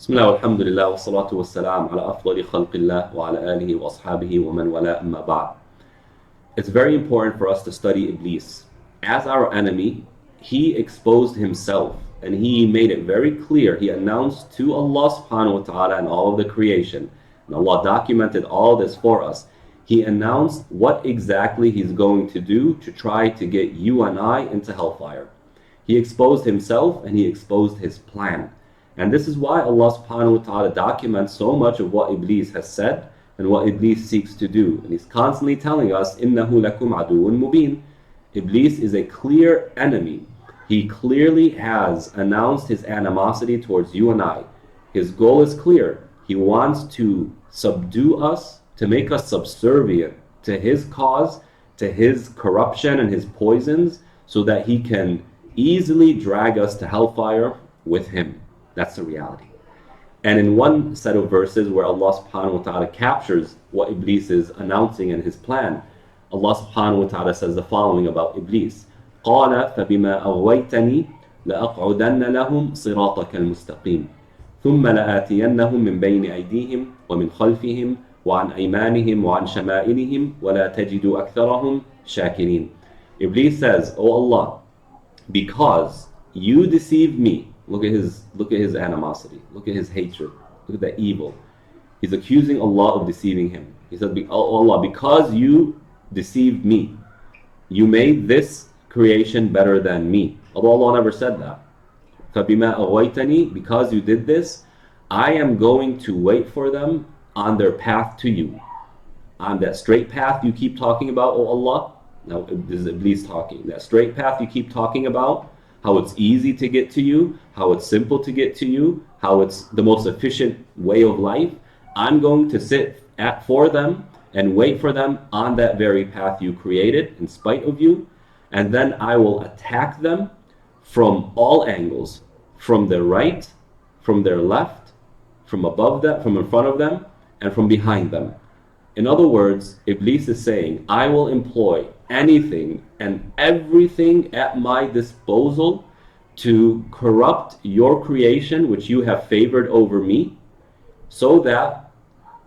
بسم الله والحمد لله والصلاة والسلام على أفضل خلق الله وعلى آله وأصحابه ومن والاه أما بعد. It's very important for us to study Iblis. As our enemy, he exposed himself and he made it very clear. He announced to Allah subhanahu wa ta'ala and all of the creation, and Allah documented all this for us. He announced what exactly he's going to do to try to get you and I into hellfire. He exposed himself and he exposed his plan. And this is why Allah subhanahu wa ta'ala documents so much of what Iblis has said and what Iblis seeks to do. And he's constantly telling us, إِنَّهُ لَكُمْ عَدُوٌ مُبِينٌ. Iblis is a clear enemy. He clearly has announced his animosity towards you and I. His goal is clear. He wants to subdue us, to make us subservient to his cause, to his corruption and his poisons, so that he can easily drag us to hellfire with him. That's the reality. And in one set of verses where Allah subhanahu wa ta'ala captures what Iblis is announcing in his plan, Allah subhanahu wa ta'ala says the following about Iblis. قَالَ فَبِمَا أَغْوَيْتَنِي لَأَقْعُدَنَّ لَهُمْ صِرَاطَكَ الْمُسْتَقِيمِ ثُمَّ لَآتِيَنَّهُم مِّن بَيْنِ أَيْدِيهِمْ وَمِنْ خَلْفِهِمْ وَعَنْ أَيْمَانِهِمْ وَعَنْ شَمَائِلِهِمْ وَلَا تَجِدُ أَكْثَرَهُمْ شَاكِرِينَ. Iblis says, "O Allah, because you deceived me." Look at his animosity. Look at his hatred. Look at the evil. He's accusing Allah of deceiving him. He said, "Oh Allah, because you deceived me, you made this creation better than me." Although Allah never said that. فَبِمَا أَغْوَيْتَنِي, because you did this, I am going to wait for them on their path to you. On that straight path you keep talking about, O Allah. Now this is Iblis talking. That straight path you keep talking about, how it's easy to get to you, how it's simple to get to you, how it's the most efficient way of life. I'm going to sit for them and wait for them on that very path you created in spite of you, and then I will attack them from all angles, from their right, from their left, from above them, from in front of them, and from behind them. In other words, Iblis is saying, I will employ anything and everything at my disposal to corrupt your creation, which you have favored over me, so that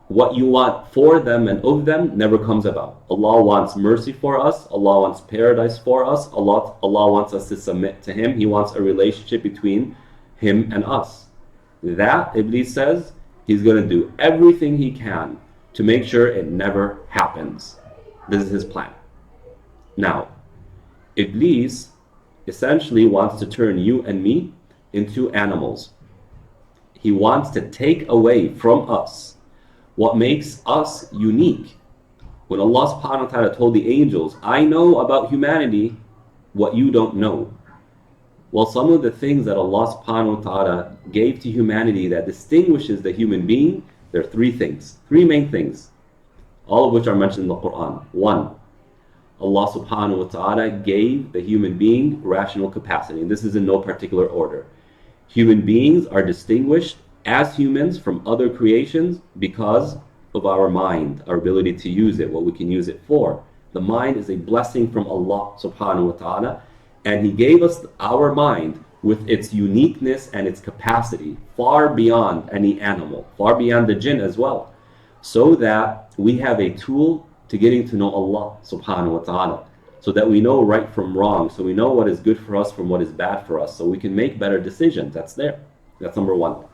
what you want for them and of them never comes about. Allah wants mercy for us. Allah wants paradise for us. Allah wants us to submit to Him. He wants a relationship between Him and us. That, Iblis says, he's going to do everything he can to make sure it never happens. This is his plan. Now, Iblis essentially wants to turn you and me into animals. He wants to take away from us what makes us unique. When Allah subhanahu wa ta'ala told the angels, I know about humanity what you don't know. Well, some of the things that Allah subhanahu wa ta'ala gave to humanity that distinguishes the human being, there are three things, three main things, all of which are mentioned in the Quran. One, Allah subhanahu wa ta'ala gave the human being rational capacity, and this is in no particular order. Human beings are distinguished as humans from other creations because of our mind, our ability to use it, what we can use it for. The mind is a blessing from Allah subhanahu wa ta'ala, and He gave us our mind with its uniqueness and its capacity far beyond any animal, far beyond the jinn as well, so that we have a tool to getting to know Allah subhanahu wa ta'ala, so that we know right from wrong, so we know what is good for us from what is bad for us, so we can make better decisions. That's there. That's number one.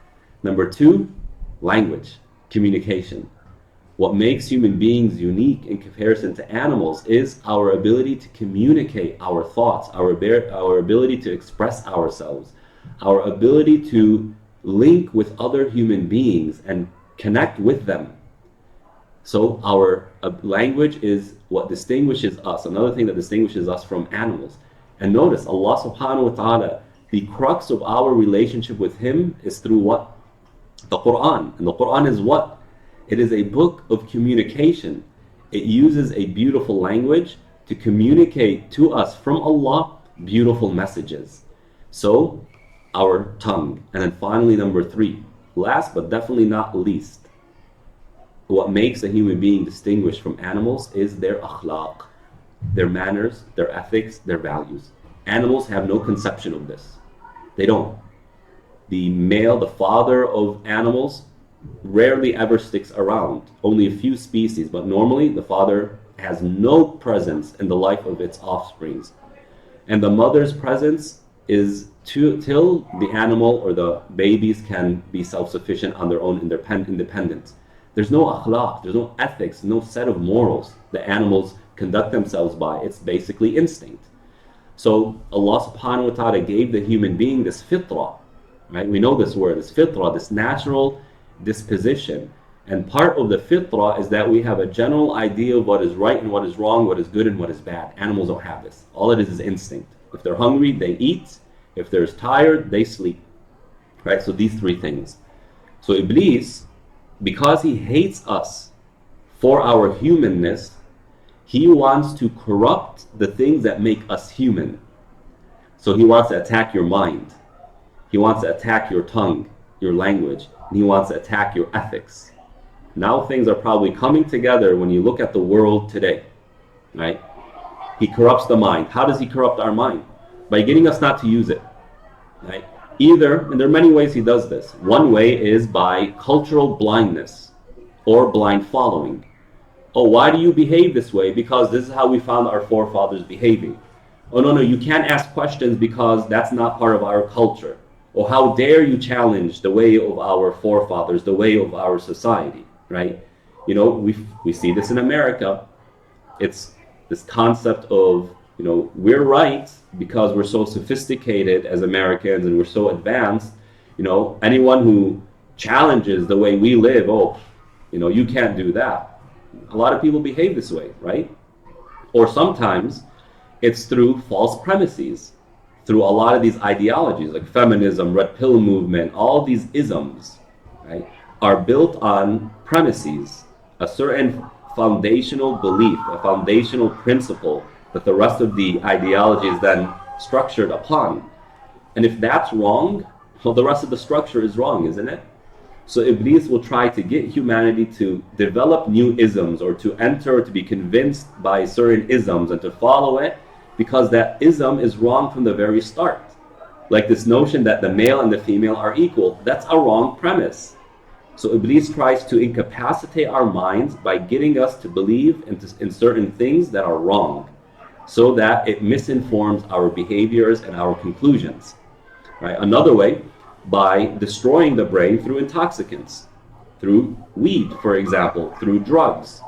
Number two, language, communication. What makes human beings unique in comparison to animals is our ability to communicate our thoughts, our ability to express ourselves, our ability to link with other human beings and connect with them. So our language is what distinguishes us, another thing that distinguishes us from animals. And notice, Allah subhanahu wa ta'ala, the crux of our relationship with Him is through what? The Quran. And the Quran is what? It is a book of communication. It uses a beautiful language to communicate to us from Allah beautiful messages. So, our tongue. And then finally, number three, last but definitely not least, what makes a human being distinguished from animals is their akhlaq, their manners, their ethics, their values. Animals have no conception of this. They don't. the male, the father of animals, rarely ever sticks around. Only a few species, but normally the father has no presence in the life of its offsprings. And the mother's presence is till the animal or the babies can be self-sufficient on their own independence. There's no akhlaq, there's no ethics, no set of morals the animals conduct themselves by. It's basically instinct. So Allah subhanahu wa ta'ala gave the human being this fitrah, right? We know this word, this fitrah, this natural disposition. And part of the fitrah is that we have a general idea of what is right and what is wrong, what is good and what is bad. Animals don't have this. All it is instinct. If they're hungry, they eat. If they're tired, they sleep. Right? So these three things. So Iblis, because he hates us for our humanness, he wants to corrupt the things that make us human. So he wants to attack your mind. He wants to attack your tongue, your language. And he wants to attack your ethics. Now things are probably coming together when you look at the world today, right? He corrupts the mind. How does he corrupt our mind? By getting us not to use it, right? Either, and there are many ways he does this. One way is by cultural blindness or blind following. Oh, why do you behave this way? Because this is how we found our forefathers behaving. Oh, no, you can't ask questions because that's not part of our culture. Or how dare you challenge the way of our forefathers, the way of our society, right? You know, we see this in America. It's this concept of, you know, we're right because we're so sophisticated as Americans and we're so advanced. You know, anyone who challenges the way we live, oh, you know, you can't do that. A lot of people behave this way, right? Or sometimes it's through false premises, through a lot of these ideologies like feminism, red pill movement, all these isms, right, are built on premises, a certain foundational belief, a foundational principle that the rest of the ideology is then structured upon. And if that's wrong, well, the rest of the structure is wrong, isn't it? So Iblis will try to get humanity to develop new isms or to enter or to be convinced by certain isms and to follow it, because that ism is wrong from the very start. Like this notion that the male and the female are equal, that's a wrong premise. So Iblis tries to incapacitate our minds by getting us to believe in certain things that are wrong, so that it misinforms our behaviors and our conclusions. Right? Another way, by destroying the brain through intoxicants, through weed, for example, through drugs.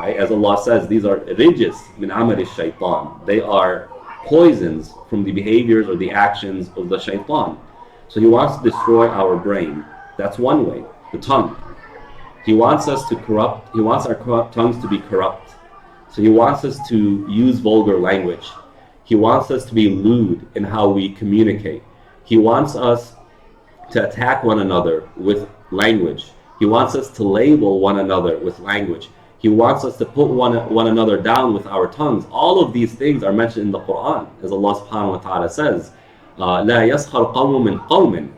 Right? As Allah says, these are rijis min amali shaitan. They are poisons from the behaviors or the actions of the shaitan. So he wants to destroy our brain. That's one way. The tongue. He wants us to corrupt. He wants our tongues to be corrupt. So he wants us to use vulgar language. He wants us to be lewd in how we communicate. He wants us to attack one another with language. He wants us to label one another with language. He wants us to put one another down with our tongues. All of these things are mentioned in the Quran, as Allah subhanahu wa ta'ala says, لا يسخر قوم من قوم.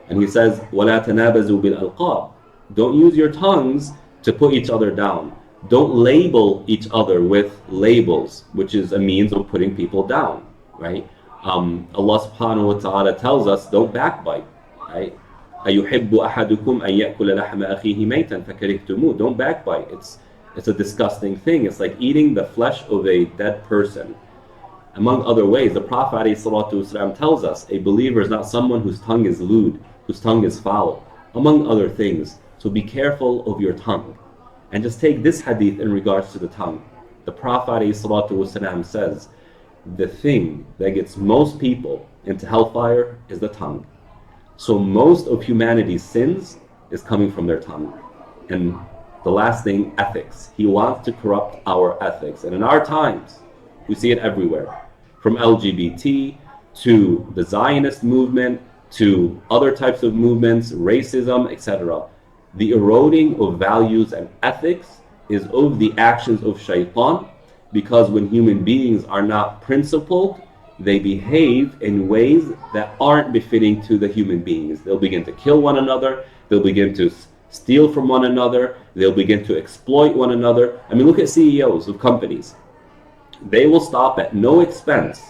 And he says, وَلَا تَنَابَزُوا بِالْأَلْقَابِ. Don't use your tongues to put each other down. Don't label each other with labels, which is a means of putting people down, right? Allah subhanahu wa ta'ala tells us, don't backbite, right? أَيُحِبُّ أَحَدُكُمْ أَن يَأْكُلَ لَحْمَ أَخِيهِ مَيْتًا فَكَرِهْتُمُوهُ. Don't backbite. It's a disgusting thing. It's like eating the flesh of a dead person. Among other ways, the Prophet ﷺ tells us a believer is not someone whose tongue is lewd, whose tongue is foul, among other things. So be careful of your tongue. And just take this hadith in regards to the tongue. The Prophet ﷺ says, the thing that gets most people into hellfire is the tongue. So most of humanity's sins is coming from their tongue. And the last thing, ethics. He wants to corrupt our ethics. And in our times, we see it everywhere. From LGBT to the Zionist movement to other types of movements, racism, etc. The eroding of values and ethics is of the actions of shaitan, because when human beings are not principled, they behave in ways that aren't befitting to the human beings. They'll begin to kill one another, they'll begin to steal from one another, they'll begin to exploit one another. I mean, look at CEOs of companies. They will stop at no expense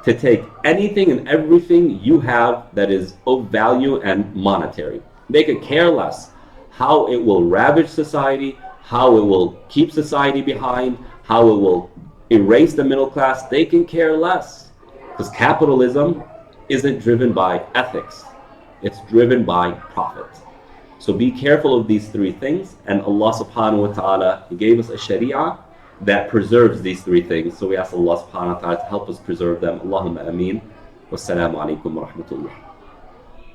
to take anything and everything you have that is of value and monetary. They could care less how it will ravage society, how it will keep society behind, how it will erase the middle class. They can care less, because capitalism isn't driven by ethics. It's driven by profit. So be careful of these three things, and Allah subhanahu wa ta'ala gave us a sharia that preserves these three things. So we ask Allah subhanahu wa ta'ala to help us preserve them. Allahumma ameen. Wassalamu alaikum wa rahmatullah.